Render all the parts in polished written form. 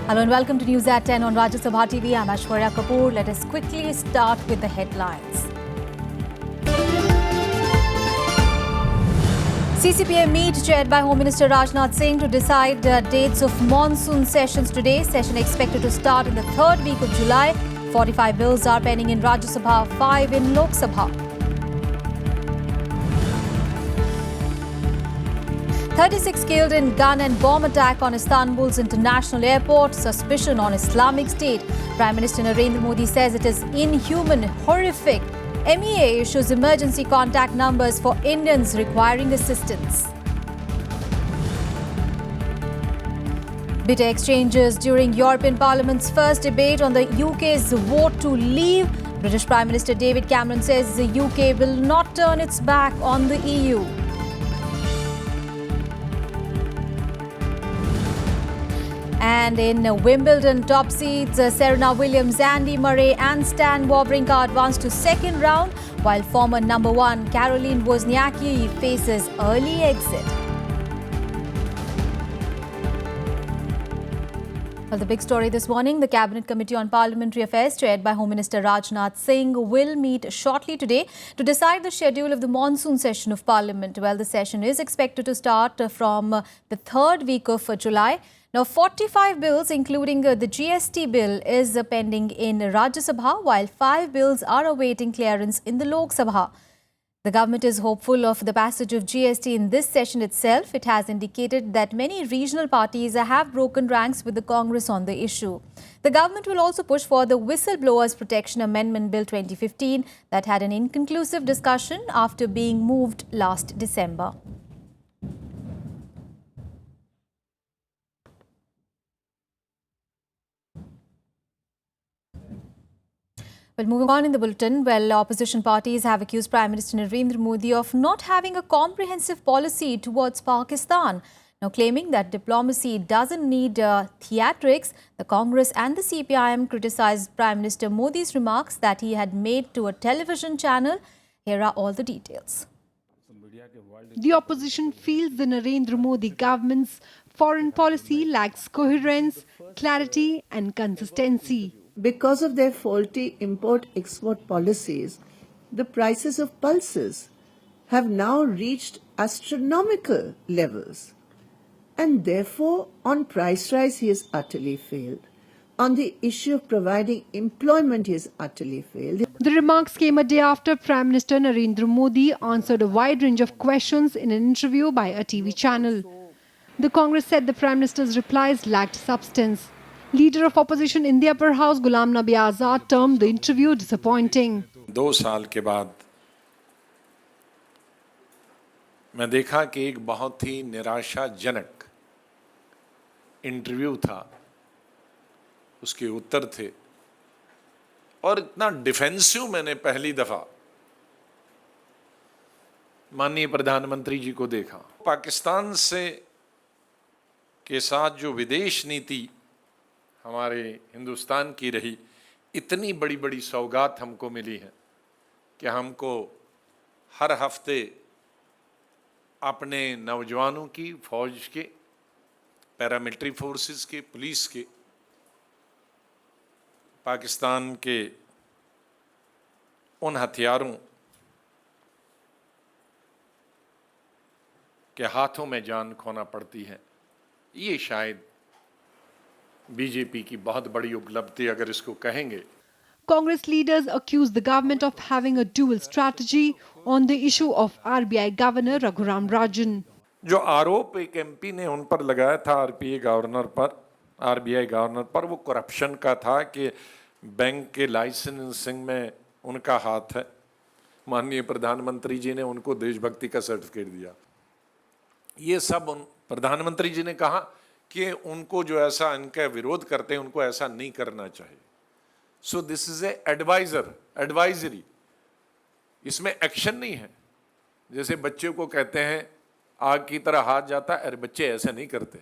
Hello and welcome to News at 10 on Rajya Sabha TV. I'm Aishwarya Kapoor. Let us quickly start with the headlines. CCPM meet chaired by Home Minister Rajnath Singh to decide dates of monsoon sessions today. Session expected to start in the third week of July. 45 bills are pending in Rajya Sabha, 5 in Lok Sabha. 36 killed in gun and bomb attack on Istanbul's international airport. Suspicion on Islamic State. Prime Minister Narendra Modi says it is inhuman, horrific. MEA issues emergency contact numbers for Indians requiring assistance. Bitter exchanges during European Parliament's first debate on the UK's vote to leave. British Prime Minister David Cameron says the UK will not turn its back on the EU. And in Wimbledon top seeds, Serena Williams, Andy Murray and Stan Wawrinka advanced to second round, while former number one Caroline Wozniacki faces early exit. Well, the big story this morning, the Cabinet Committee on Parliamentary Affairs, chaired by Home Minister Rajnath Singh, will meet shortly today to decide the schedule of the monsoon session of Parliament. Well, the session is expected to start from the third week of July. Now, 45 bills, including the GST bill, is pending in Rajya Sabha, while 5 bills are awaiting clearance in the Lok Sabha. The government is hopeful of the passage of GST in this session itself. It has indicated that many regional parties have broken ranks with the Congress on the issue. The government will also push for the Whistleblowers Protection Amendment Bill 2015 that had an inconclusive discussion after being moved last December. Well, moving on in the bulletin, opposition parties have accused Prime Minister Narendra Modi of not having a comprehensive policy towards Pakistan. Now, claiming that diplomacy doesn't need theatrics, the Congress and the CPIM criticized Prime Minister Modi's remarks that he had made to a television channel. Here are all the details. The opposition feels the Narendra Modi government's foreign policy lacks coherence, clarity and consistency. Because of their faulty import-export policies, the prices of pulses have now reached astronomical levels. And therefore, on price rise, he has utterly failed. On the issue of providing employment, he has utterly failed. The remarks came a day after Prime Minister Narendra Modi answered a wide range of questions in an interview by a TV channel. The Congress said the Prime Minister's replies lacked substance. Leader of opposition in the upper house, Ghulam Nabi Azad, termed the interview disappointing. 2 साल के बाद मैं देखा कि एक बहुत ही निराशाजनक interview था, उसके उत्तर थे और इतना डिफेंसिव मैंने पहली दफा माननीय प्रधानमंत्री जी को देखा। पाकिस्तान से के साथ जो विदेश नीति हमारे हिंदुस्तान की रही, इतनी बड़ी बड़ी सौगात हमको मिली है कि हमको हर हफ्ते अपने नौजवानों की, फौज के, पैरामिलिट्री फोर्सेस के, पुलिस के, पाकिस्तान के उन हथियारों के हाथों में जान खोना पड़ती है। ये शायद बीजेपी की बहुत बड़ी उपलब्धि अगर इसको कहेंगे। Congress leaders accused the government of having a dual strategy on the issue of RBI Governor Raghuram Rajan. जो आरोप एक एमपी ने उन पर लगाया था आरबीआई गवर्नर पर, वो करप्शन का था कि बैंक के लाइसेंसिंग में उनका हाथ है। माननीय प्रधानमंत्री जी ने उनको देशभक्ति का सर्टिफिकेट दिया। ये सब प्रधानमंत्री जी ने कहा कि उनको जो ऐसा इनका विरोध करते हैं उनको ऐसा नहीं करना चाहिए। सो दिस इज एडवाइजरी, इसमें एक्शन नहीं है। जैसे बच्चे को कहते हैं आग की तरह हाथ जाता है, अरे बच्चे ऐसे नहीं करते।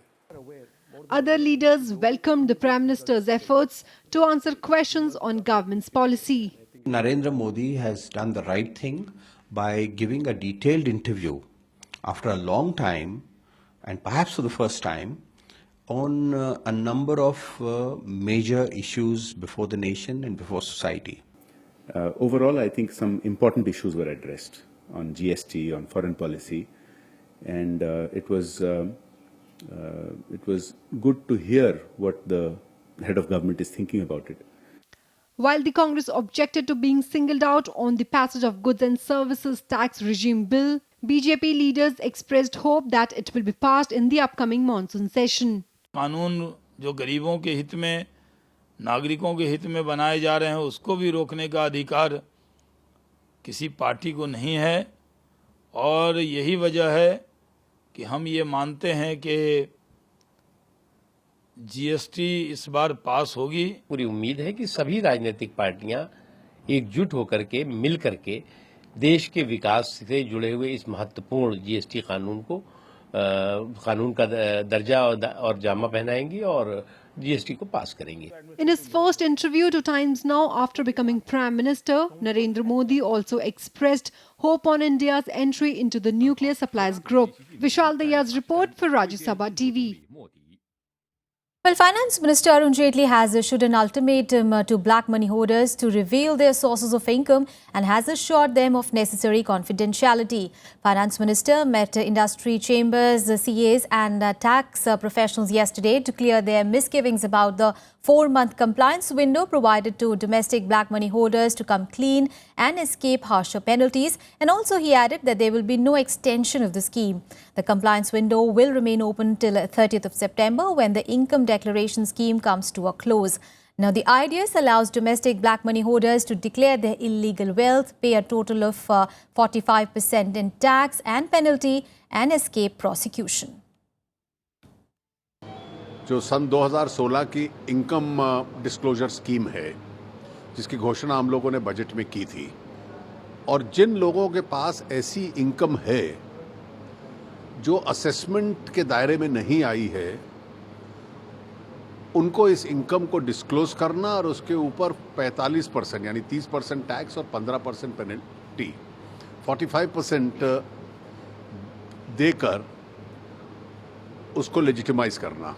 Other leaders welcomed the Prime Minister's efforts to answer questions on government's policy. Narendra Modi has done the right thing by giving a detailed interview after a long time, and perhaps for the first time, on a number of major issues before the nation and before society. Overall, I think some important issues were addressed on GST, on foreign policy, and it was good to hear what the head of government is thinking about it. While the Congress objected to being singled out on the passage of Goods and Services Tax Regime Bill, BJP leaders expressed hope that it will be passed in the upcoming monsoon session. कानून जो गरीबों के हित में, नागरिकों के हित में बनाए जा रहे हैं, उसको भी रोकने का अधिकार किसी पार्टी को नहीं है, और यही वजह है कि हम ये मानते हैं कि जीएसटी इस बार पास होगी। पूरी उम्मीद है कि सभी राजनीतिक पार्टियां एकजुट होकर के मिल करके देश के विकास से जुड़े हुए इस महत्वपूर्ण जीएसटी कानून का दर्जा और जामा पहनाएंगी और जीएसटी को पास करेंगे। In his first interview to Times Now after becoming Prime Minister, Narendra Modi also expressed hope on India's entry into the nuclear suppliers group. Vishal Daya's report for Rajya Sabha TV. Well, Finance Minister Arun Jaitly has issued an ultimatum to black money holders to reveal their sources of income and has assured them of necessary confidentiality. Finance Minister met industry chambers, CAs and tax professionals yesterday to clear their misgivings about the 4-month compliance window provided to domestic black money holders to come clean and escape harsher penalties. And also he added that there will be no extension of the scheme. The compliance window will remain open till 30th of September when the income declaration scheme comes to a close. Now, the IDS allows domestic black money holders to declare their illegal wealth, pay a total of 45% in tax and penalty and escape prosecution. जो सन 2016 की income disclosure scheme है, जिसकी घोषणा हम लोगों ने budget में की थी, और जिन लोगों के पास ऐसी इनकम है जो असेसमेंट के दायरे में नहीं आई है, उनको इस इनकम को डिस्क्लोज करना और उसके ऊपर 45% यानी 30% टैक्स और 15% पेनल्टी 45% देकर उसको लेजिटिमाइज करना।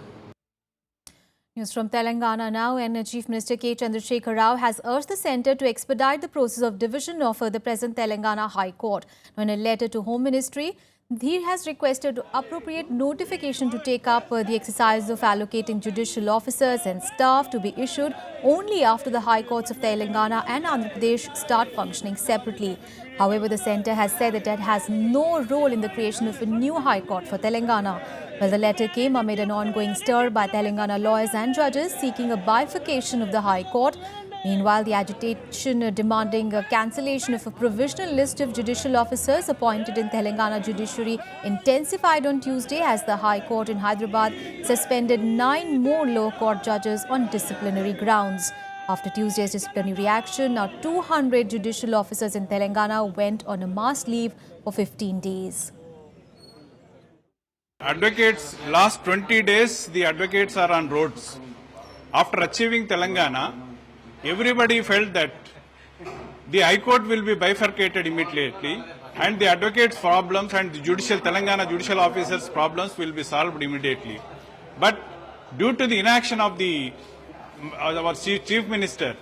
News from Telangana now, and Chief Minister K Chandrasekhar Rao has urged the centre to expedite the process of division of the present Telangana High Court. In a letter to Home Ministry, he has requested appropriate notification to take up the exercise of allocating judicial officers and staff to be issued only after the High Courts of Telangana and Andhra Pradesh start functioning separately. However, the centre has said that it has no role in the creation of a new High Court for Telangana. Well, the letter came amid an ongoing stir by Telangana lawyers and judges seeking a bifurcation of the High Court. Meanwhile, the agitation demanding a cancellation of a provisional list of judicial officers appointed in Telangana judiciary intensified on Tuesday as the High Court in Hyderabad suspended 9 more lower court judges on disciplinary grounds. After Tuesday's disciplinary action, now 200 judicial officers in Telangana went on a mass leave for 15 days. Advocates, last 20 days, the advocates are on roads. After achieving Telangana, everybody felt that the High Court will be bifurcated immediately and the advocates' problems and the Telangana judicial officers' problems will be solved immediately. But due to the inaction of our Chief Minister,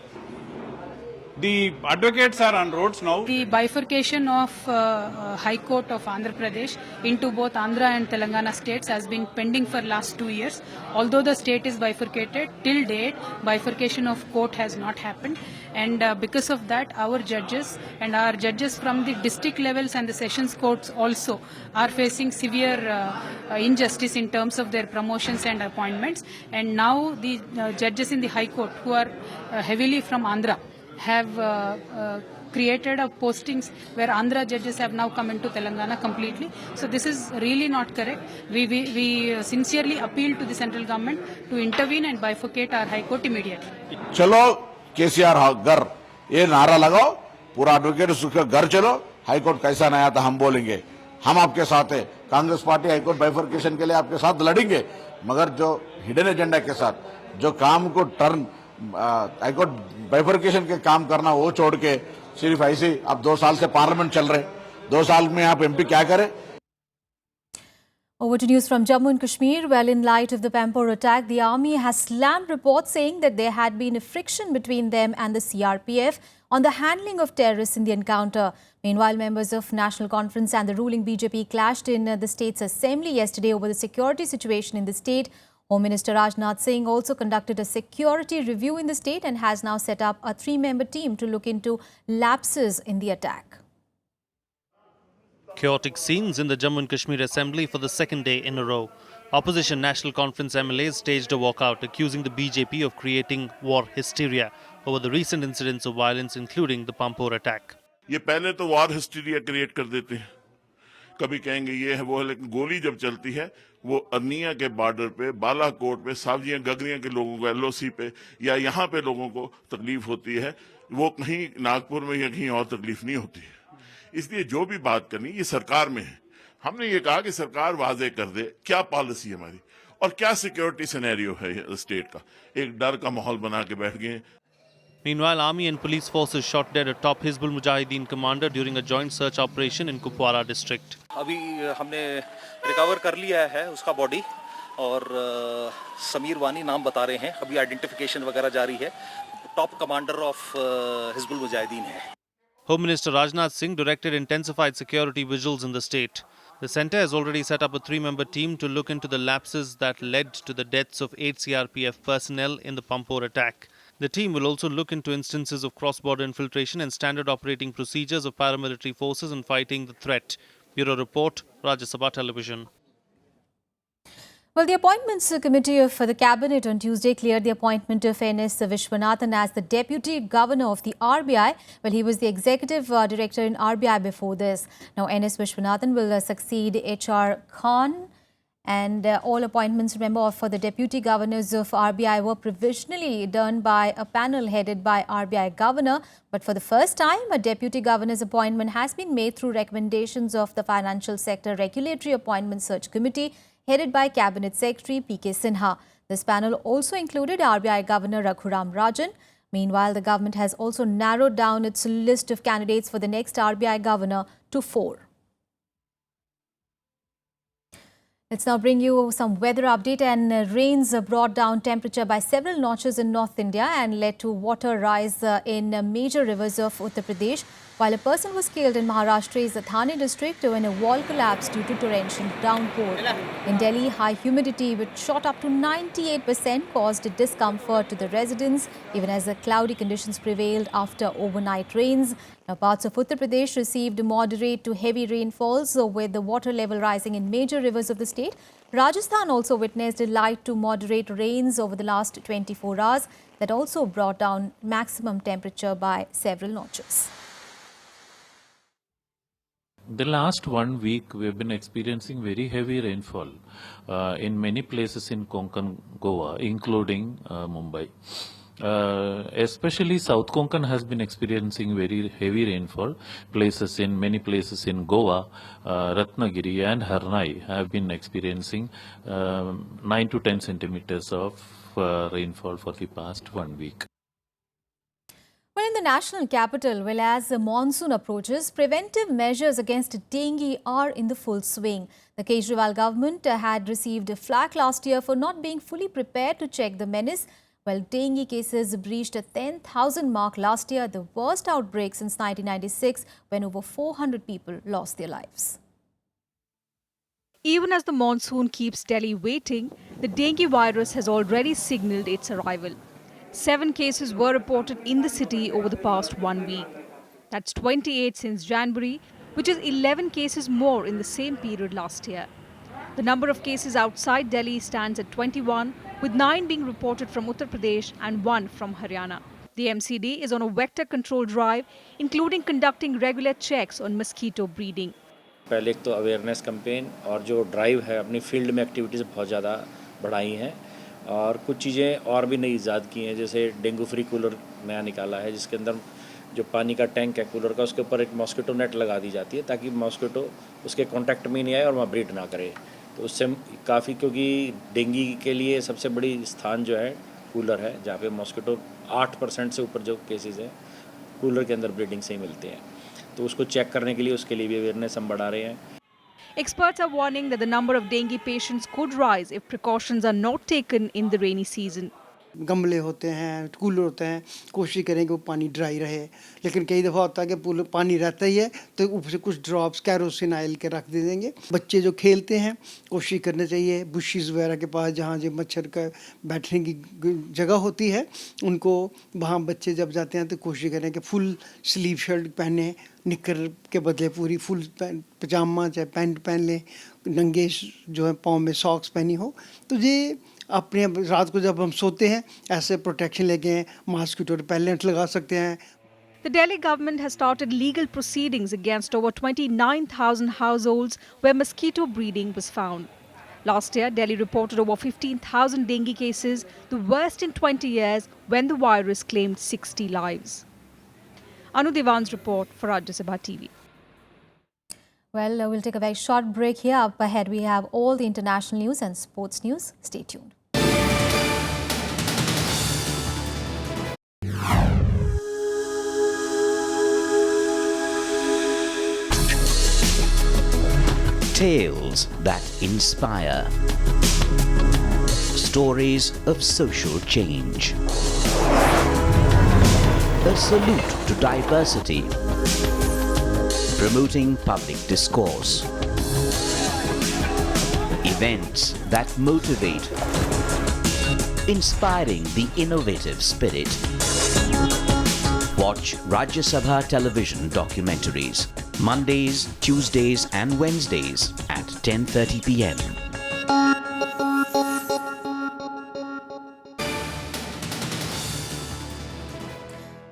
the advocates are on roads now. The bifurcation of High Court of Andhra Pradesh into both Andhra and Telangana states has been pending for last 2 years. Although the state is bifurcated, till date bifurcation of court has not happened, and because of that our judges and our judges from the district levels and the sessions courts also are facing severe injustice in terms of their promotions and appointments. And now the judges in the High Court who are heavily from Andhra have created a postings where Andhra judges have now come into Telangana completely. So this is really not correct. We sincerely appeal to the central government to intervene and bifurcate our High Court immediately. चलो केसीआर घर ये नारा लगाओ, पूरा advocate उसका घर चलो, high court कैसा नया था हम बोलेंगे, हम आपके साथ है। Congress party high court bifurcation के लिए आपके साथ लड़ेंगे, मगर जो हिडन एजेंडा के साथ जो काम को टर्न हाई कोर्ट बाइफर्केशन के काम करना वो छोड़ के सिर्फ ऐसे अब 2 साल से पार्लियामेंट चल रहे, 2 साल में आप एमपी क्या करें? Over to news from Jammu and Kashmir. Well, in light of the Pampore attack, the army has slammed reports saying that there had been a friction between them and the CRPF on the handling of terrorists in the encounter. Meanwhile, members of National Conference and the ruling BJP clashed in the state's assembly yesterday over the security situation in the state. Home Minister Rajnath Singh also conducted a security review in the state and has now set up a 3-member team to look into lapses in the attack. Chaotic scenes in the Jammu and Kashmir Assembly for the second day in a row. Opposition National Conference MLAs staged a walkout, accusing the BJP of creating war hysteria over the recent incidents of violence, including the Pampore attack. ये पहले तो वार hysteria create कर देते हैं, कभी कहेंगे ये है वो है, लेकिन गोली जब चलती है वो अर्निया के बॉर्डर पे, बालाकोट पे, सावजियां गगरिया के लोगों को एलओसी पे या यहाँ पे लोगों को तकलीफ होती है, वो कहीं नागपुर में या कहीं और तकलीफ नहीं होती है। इसलिए जो भी बात करनी ये सरकार में है। हमने ये कहा कि सरकार वाजे कर दे क्या पॉलिसी है हमारी और क्या सिक्योरिटी सिनेरियो है स्टेट का। एक डर का माहौल बना के बैठ गए। Meanwhile, army and police forces shot dead a top Hizbul Mujahideen commander during a joint search operation in Kupwara district. अभी हमने रिकवर कर लिया है उसका बॉडी और समीर वानी नाम बता रहे हैं। अभी आइडेंटिफिकेशन वगैरह जारी है। Top commander of Hizbul Mujahideen है। Home Minister Rajnath Singh directed intensified security vigils in the state. The centre has already set up a 3-member team to look into the lapses that led to the deaths of 8 CRPF personnel in the Pampore attack. The team will also look into instances of cross-border infiltration and standard operating procedures of paramilitary forces in fighting the threat. Bureau Report, Rajya Sabha Television. Well, the Appointments Committee of the Cabinet on Tuesday cleared the appointment of N.S. Vishwanathan as the Deputy Governor of the RBI. Well, he was the Executive Director in RBI before this. Now, N.S. Vishwanathan will succeed H.R. Khan. And all appointments, remember, for the Deputy Governors of RBI were provisionally done by a panel headed by RBI Governor. But for the first time, a Deputy Governor's appointment has been made through recommendations of the Financial Sector Regulatory Appointment Search Committee, headed by Cabinet Secretary P.K. Sinha. This panel also included RBI Governor Raghuram Rajan. Meanwhile, the government has also narrowed down its list of candidates for the next RBI Governor to 4. Let's now bring you some weather update. And rains brought down temperature by several notches in North India and led to water rise in major rivers of Uttar Pradesh, while a person was killed in Maharashtra's Thane district when a wall collapsed due to torrential downpour. In Delhi, high humidity, which shot up to 98%, caused discomfort to the residents, even as the cloudy conditions prevailed after overnight rains. Now, parts of Uttar Pradesh received moderate to heavy rainfalls, with the water level rising in major rivers of the state. Rajasthan also witnessed light to moderate rains over the last 24 hours that also brought down maximum temperature by several notches. The last 1 week, we have been experiencing very heavy rainfall in many places in Konkan, Goa, including Mumbai. Especially South Konkan has been experiencing very heavy rainfall. Many places in Goa, Ratnagiri and Harnai have been experiencing 9 to 10 centimeters of rainfall for the past 1 week. Well, in the national capital, as the monsoon approaches, preventive measures against dengue are in the full swing. The Kejriwal government had received a flack last year for not being fully prepared to check the menace. Well, dengue cases breached a 10,000 mark last year, the worst outbreak since 1996, when over 400 people lost their lives. Even as the monsoon keeps Delhi waiting, the dengue virus has already signaled its arrival. 7 cases were reported in the city over the past 1 week. That's 28 since January, which is 11 cases more in the same period last year. The number of cases outside Delhi stands at 21, with 9 being reported from Uttar Pradesh and 1 from Haryana. The MCD is on a vector control drive, including conducting regular checks on mosquito breeding. पहले एक तो awareness campaign और जो drive है अपनी field में activities बहुत ज़्यादा बढ़ाई हैं और कुछ चीज़ें और भी नई ईजाद की हैं, जैसे डेंगू फ्री कूलर नया निकाला है जिसके अंदर जो पानी का टैंक है कूलर का उसके ऊपर एक मॉस्किटो नेट लगा दी जाती है ताकि मॉस्किटो उसके कांटेक्ट में नहीं आए और वहाँ ब्रीड ना करे। तो उससे काफ़ी, क्योंकि डेंगू के लिए सबसे बड़ी स्थान जो है कूलर है, जहाँ पे मॉस्किटो 8% से ऊपर जो केसेस हैं कूलर के अंदर ब्रीडिंग से ही मिलते हैं, तो उसको चेक करने के लिए उसके लिए भी अवेयरनेस हम बढ़ा रहे हैं। Experts are warning that the number of dengue patients could rise if precautions are not taken in the rainy season. गमले होते हैं, कूलर होते हैं, कोशिश करें कि वो पानी ड्राई रहे, लेकिन कई दफ़ा होता है कि पानी रहता ही है तो ऊपर से कुछ ड्रॉप्स कैरोसिन ऑयल के रख दे देंगे। बच्चे जो खेलते हैं कोशिश करनी चाहिए बुशेस वगैरह के पास जहाँ जो मच्छर का बैठने की जगह होती है उनको वहाँ बच्चे जब जाते हैं तो कोशिश करें कि फुल स्लीव शर्ट पहने, निकर के बदले पूरी फुल पजामा चाहे पैंट पहन लें, नंगे जो है पाँव में सॉक्स पहनी हो। तो ये अपने रात को जब हम सोते हैं ऐसे प्रोटेक्शन लेके मॉस्किटो रिपेलेंट लगा सकते हैं। The Delhi government has started legal proceedings against over 29,000 households where mosquito breeding was found. Last year, Delhi reported over 15,000 dengue cases, the worst in 20 years, when the virus claimed 60 lives. Anu Diwan's report for Rajya Sabha TV. Well, we'll take a very short break here. Up ahead, we have all the international news and sports news. Stay tuned. Tales that inspire. Stories of social change. A salute to diversity. Promoting public discourse. Events that motivate. Inspiring the innovative spirit. Watch Rajya Sabha television documentaries. Mondays, Tuesdays and Wednesdays at 10:30 p.m.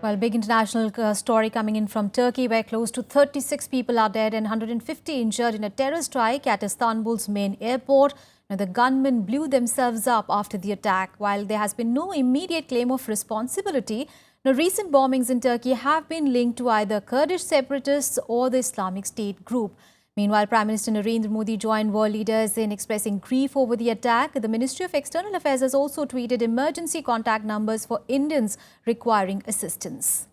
Well, big international story coming in from Turkey, where close to 36 people are dead and 150 injured in a terror strike at Istanbul's main airport. Now, the gunmen blew themselves up after the attack. While there has been no immediate claim of responsibility, now recent bombings in Turkey have been linked to either Kurdish separatists or the Islamic State group. Meanwhile, Prime Minister Narendra Modi joined world leaders in expressing grief over the attack. The Ministry of External Affairs has also tweeted emergency contact numbers for Indians requiring assistance.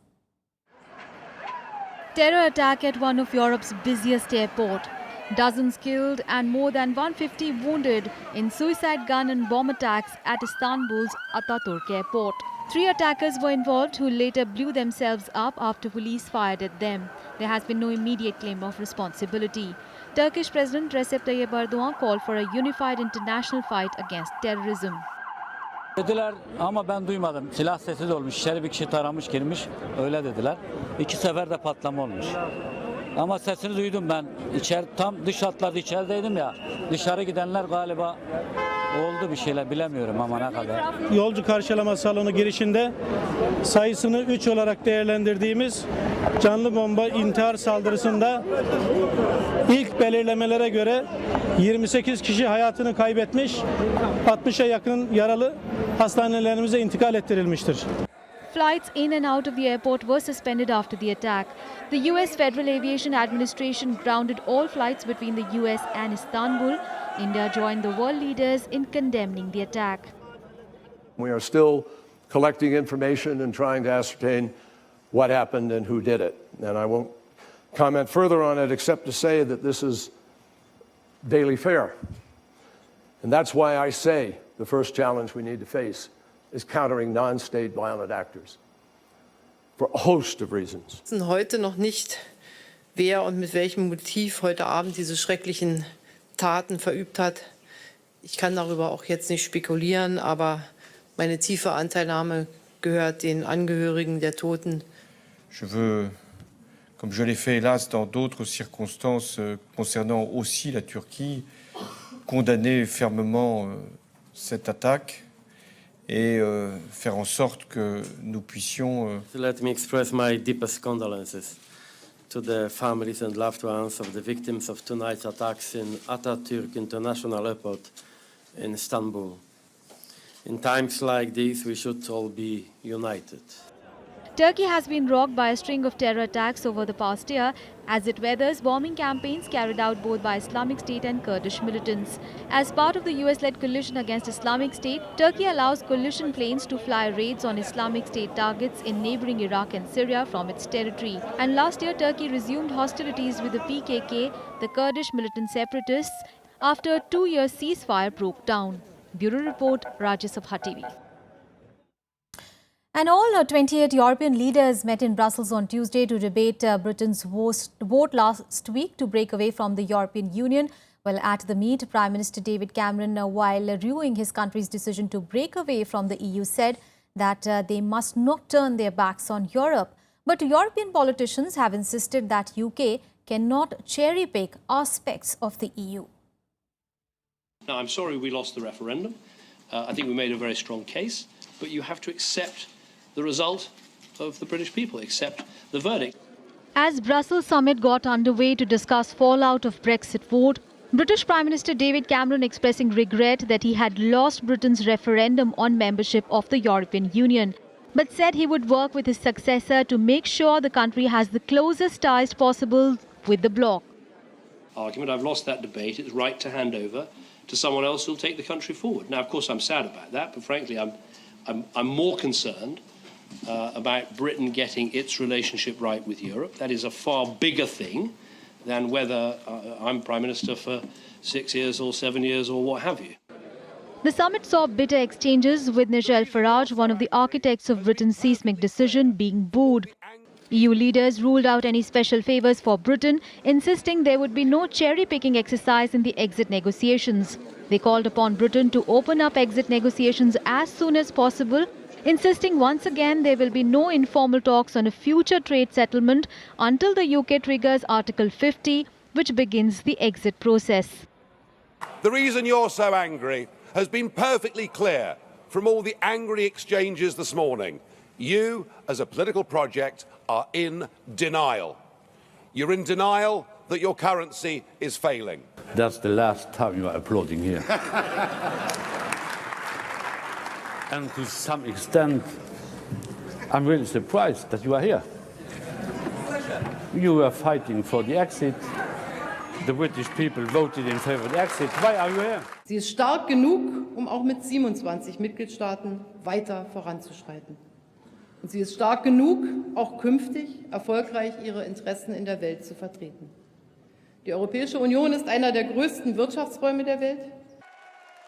Terror attack at one of Europe's busiest airports. Dozens killed and more than 150 wounded in suicide gun and bomb attacks at Istanbul's Ataturk airport. 3 attackers were involved who later blew themselves up after police fired at them. There has been no immediate claim of responsibility. Turkish President Recep Tayyip Erdogan called for a unified international fight against terrorism. Dediler ama ben duymadım. Silah sessiz olmuş. İçeri bir kişi taramış girmiş. Öyle dediler. 2 sefer de patlama olmuş. Ama sesini duydum ben. Tam dış hatlarda içerideydim ya. Dışarı gidenler galiba oldu bir şeyler bilemiyorum ama ne kadar. Yolcu karşılama salonu girişinde sayısını 3 olarak değerlendirdiğimiz canlı bomba intihar saldırısında ilk belirlemelere göre 28 kişi hayatını kaybetmiş, 60'a yakın yaralı hastanelerimize intikal ettirilmiştir. Flights in and out of the airport were suspended after the attack. The US Federal Aviation Administration grounded all flights between the US and Istanbul. India joined the world leaders in condemning the attack. We are still collecting information and trying to ascertain what happened and who did it. And I won't comment further on it except to say that this is daily fare. And that's why I say the first challenge we need to face is countering non-state violent actors for a host of reasons. Wir wissen heute noch nicht, wer und mit welchem Motiv heute Abend diese schrecklichen Taten verübt hat. Ich kann darüber auch jetzt nicht spekulieren, aber meine tiefe Anteilnahme gehört den Angehörigen der Toten. Je veux, comme je l'ai fait hélas dans d'autres circonstances concernant aussi la Turquie, condamner fermement cette attaque et faire en sorte que nous puissions... Let me express my deepest condolences to the families and loved ones of the victims of tonight's attacks in Ataturk International Airport in Istanbul. In times like these, we should all be united. Turkey has been rocked by a string of terror attacks over the past year as it weathers bombing campaigns carried out both by Islamic State and Kurdish militants. As part of the US-led coalition against Islamic State, Turkey allows coalition planes to fly raids on Islamic State targets in neighboring Iraq and Syria from its territory. And last year, Turkey resumed hostilities with the PKK, the Kurdish militant separatists, after a 2-year ceasefire broke down. Bureau Report, Rajya, Sabha TV. And all 28 European leaders met in Brussels on Tuesday to debate Britain's vote last week to break away from the European Union. Well, at the meet, Prime Minister David Cameron, while reviewing his country's decision to break away from the EU, said that they must not turn their backs on Europe. But European politicians have insisted that UK cannot cherry-pick aspects of the EU. Now, I'm sorry we lost the referendum. I think we made a very strong case, but you have to accept the result of the British people, accept the verdict. As Brussels summit got underway to discuss fallout of Brexit vote, British Prime Minister David Cameron expressing regret that he had lost Britain's referendum on membership of the European Union, but said he would work with his successor to make sure the country has the closest ties possible with the bloc. Argument, I've lost that debate. It's right to hand over to someone else who'll take the country forward. Now, of course, I'm sad about that, but frankly, I'm more concerned about Britain getting its relationship right with Europe. That is a far bigger thing than whether I'm Prime Minister for 6 years or 7 years or what have you. The summit saw bitter exchanges with Nigel Farage, one of the architects of Britain's seismic decision, being booed. EU leaders ruled out any special favours for Britain, insisting there would be no cherry-picking exercise in the exit negotiations. They called upon Britain to open up exit negotiations as soon as possible, insisting once again there will be no informal talks on a future trade settlement until the UK triggers Article 50, which begins the exit process. The reason you're so angry has been perfectly clear from all the angry exchanges this morning. You, as a political project, are in denial. You're in denial that your currency is failing. That's the last time you are applauding here. And to some extent, I'm really surprised that you are here. You were fighting for the exit. The British people voted in favor of the exit. Why are you here? Sie ist stark genug, auch mit 27 Mitgliedstaaten weiter voranzuschreiten. Und sie ist stark genug, auch künftig erfolgreich ihre Interessen in der Welt zu vertreten. Die Europäische Union ist einer der größten Wirtschaftsräume der Welt.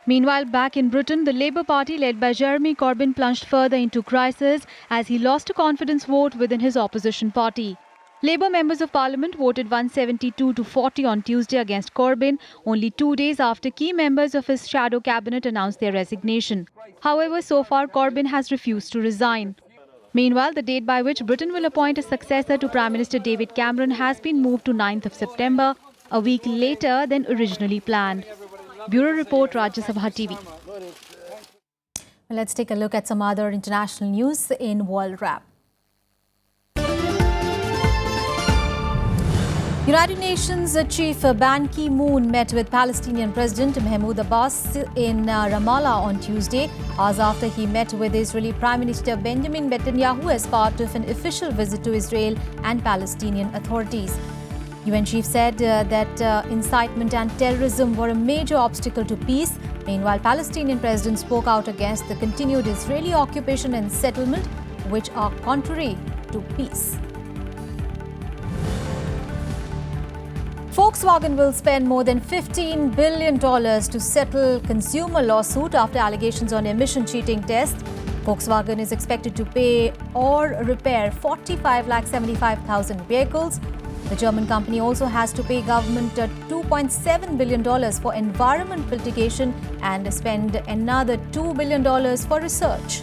Meanwhile, back in Britain, the Labour Party led by Jeremy Corbyn plunged further into crisis as he lost a confidence vote within his opposition party. Labour members of Parliament voted 172 to 40 on Tuesday against Corbyn, only 2 days after key members of his shadow cabinet announced their resignation. However, so far Corbyn has refused to resign. Meanwhile, the date by which Britain will appoint a successor to Prime Minister David Cameron has been moved to 9th of September, a week later than originally planned. Bureau Report, Rajya, Sabha TV. Let's take a look at some other international news in World Wrap. United Nations Chief Ban Ki-moon met with Palestinian President Mahmoud Abbas in Ramallah on Tuesday, hours after he met with Israeli Prime Minister Benjamin Netanyahu as part of an official visit to Israel and Palestinian authorities. UN chief said that incitement and terrorism were a major obstacle to peace. Meanwhile, Palestinian president spoke out against the continued Israeli occupation and settlement, which are contrary to peace. Volkswagen will spend more than $15 billion to settle consumer lawsuit after allegations on emission cheating test. Volkswagen is expected to pay or repair 45,75,000 vehicles. The German company also has to pay government $2.7 billion for environment litigation and spend another $2 billion for research.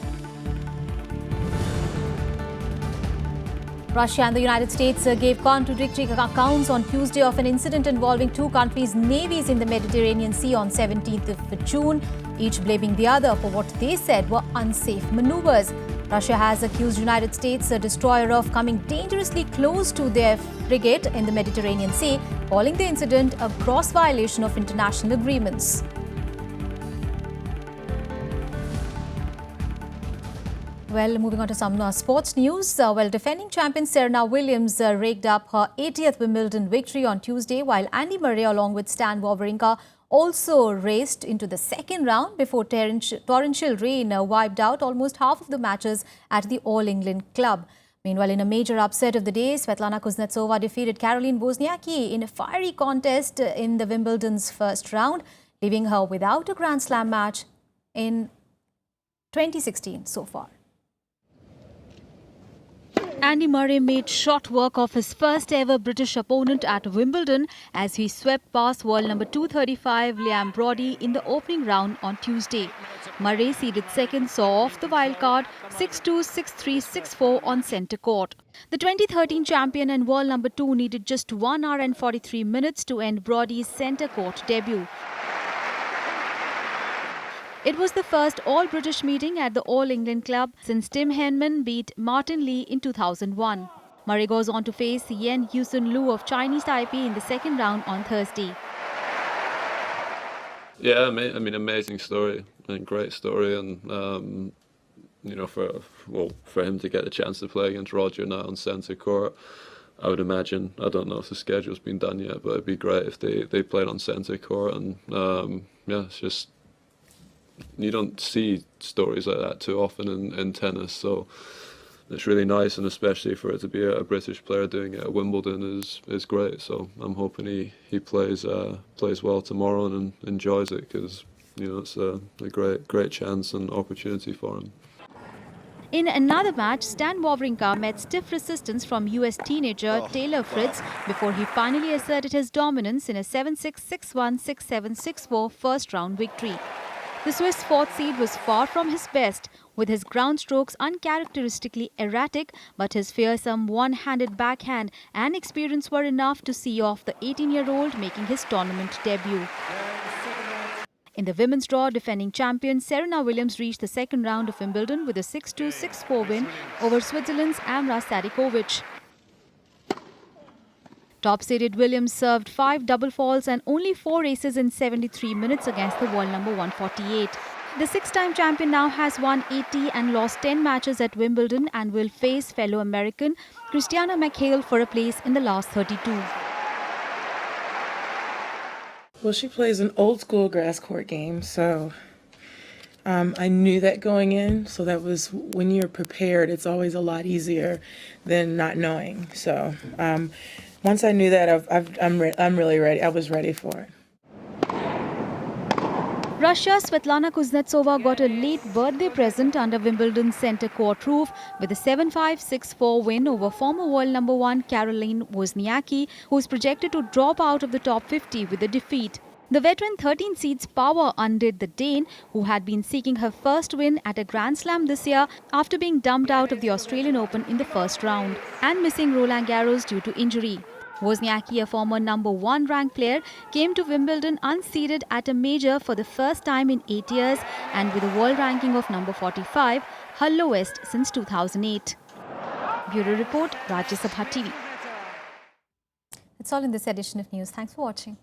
Russia and the United States gave contradictory accounts on Tuesday of an incident involving two countries' navies in the Mediterranean Sea on 17th of June, each blaming the other for what they said were unsafe maneuvers. Russia has accused United States, a destroyer, of coming dangerously close to their frigate in the Mediterranean Sea, calling the incident a gross violation of international agreements. Well, moving on to some sports news. Defending champion Serena Williams raked up her 80th Wimbledon victory on Tuesday, while Andy Murray, along with Stan Wawrinka, also raced into the second round before torrential rain wiped out almost half of the matches at the All England club. Meanwhile, in a major upset of the day, Svetlana Kuznetsova defeated Caroline Wozniacki in a fiery contest in the Wimbledon's first round, leaving her without a Grand Slam match in 2016 so far. Andy Murray made short work of his first ever British opponent at Wimbledon as he swept past world number 235 Liam Brody in the opening round on Tuesday. Murray, seeded second, saw off the wildcard 6-2, 6-3, 6-4 on centre court. The 2013 champion and world number 2 needed just 1 hour and 43 minutes to end Brody's centre court debut. It was the first all-British meeting at the All England club since Tim Henman beat Martin Lee in 2001. Murray goes on to face Yen Hussein Liu of Chinese Taipei in the second round on Thursday. Yeah, I mean, amazing story and great story, and you know, for him to get the chance to play against Rajya now on centre court, I would imagine, I don't know if the schedule's been done yet, but it'd be great if they played on centre court, and yeah, it's just, you don't see stories like that too often in tennis, so it's really nice, and especially for it to be a British player doing it at Wimbledon is great. So I'm hoping he plays well tomorrow and enjoys it, because you know it's a great chance and opportunity for him. In another match, Stan Wawrinka met stiff resistance from US teenager Taylor Fritz before he finally asserted his dominance in a 7-6, 6-1, 6-7, 6-4 first round victory. The Swiss fourth seed was far from his best, with his ground strokes uncharacteristically erratic, but his fearsome one-handed backhand and experience were enough to see off the 18-year-old making his tournament debut. In the women's draw, defending champion Serena Williams reached the second round of Wimbledon with a 6-2, 6-4 win over Switzerland's Amra Sadikovic. Top-seeded Williams served 5 double faults and only 4 aces in 73 minutes against the world number 148. The six-time champion now has won 80 and lost 10 matches at Wimbledon and will face fellow American Christiana McHale for a place in the last 32. Well, she plays an old-school grass court game, so I knew that going in. So that was, when you're prepared, it's always a lot easier than not knowing. So once I knew that, I'm really ready. I was ready for it. Russia's Svetlana Kuznetsova got a late birthday present under Wimbledon's centre court roof with a 7-5, 6-4 win over former world number 1 Caroline Wozniacki, who is projected to drop out of the top 50 with the defeat. The veteran 13 seeds power undid the Dane, who had been seeking her first win at a Grand Slam this year after being dumped out of the Australian Open in the first round and missing Roland Garros due to injury. Wozniacki, a former number 1 ranked player, came to Wimbledon unseeded at a major for the first time in 8 years and with a world ranking of number 45, her lowest since 2008. Bureau Report, Rajya Sabha TV. It's all in this edition of news. Thanks for watching.